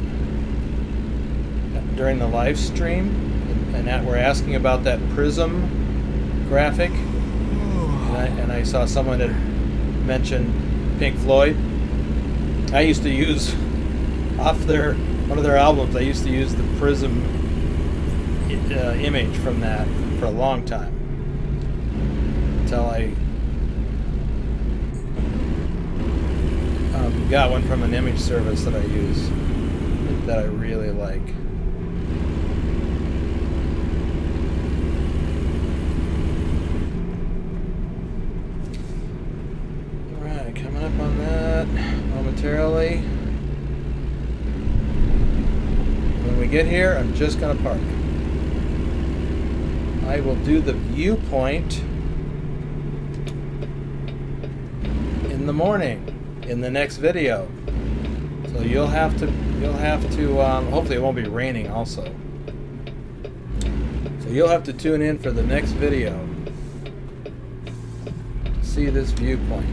S1: during the live stream, and that were asking about that Prism graphic, and I saw someone that mentioned Pink Floyd. I used to use one of their albums. I used to use the Prism image from that for a long time until I got one from an image service that I use that I really like. Alright, coming up on that momentarily. When we get here, I'm just going to park. I will do the viewpoint in the morning. In the next video, so you'll have to hopefully it won't be raining also, so you'll have to tune in for the next video to see this viewpoint.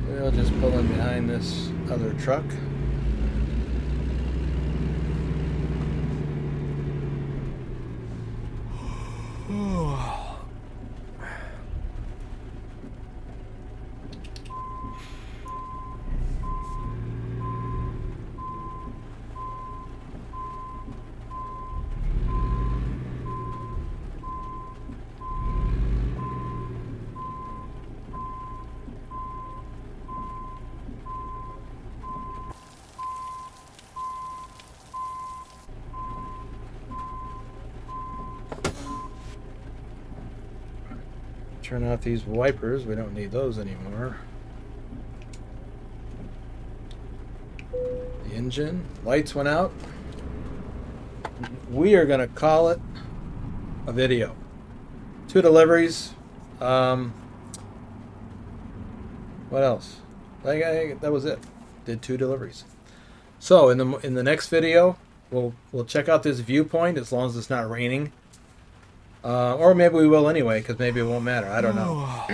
S1: We'll just pull in behind this other truck. turn off these wipers. We don't need those anymore. The engine. Lights went out. We are going to call it a video. 2 deliveries. What else? That was it. Did 2 deliveries. So in the next video, we'll check out this viewpoint as long as it's not raining. Or maybe we will anyway, because maybe it won't matter. I don't know.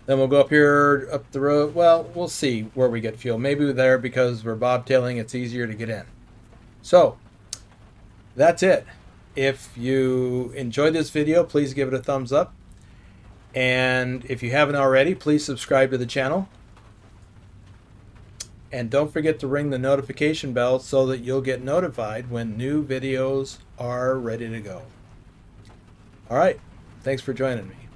S1: Then we'll go up here, up the road. Well, we'll see where we get fuel. Maybe there, because we're bobtailing, it's easier to get in. So, that's it. If you enjoyed this video, please give it a thumbs up. And if you haven't already, please subscribe to the channel. And don't forget to ring the notification bell so that you'll get notified when new videos are ready to go. All right. Thanks for joining me.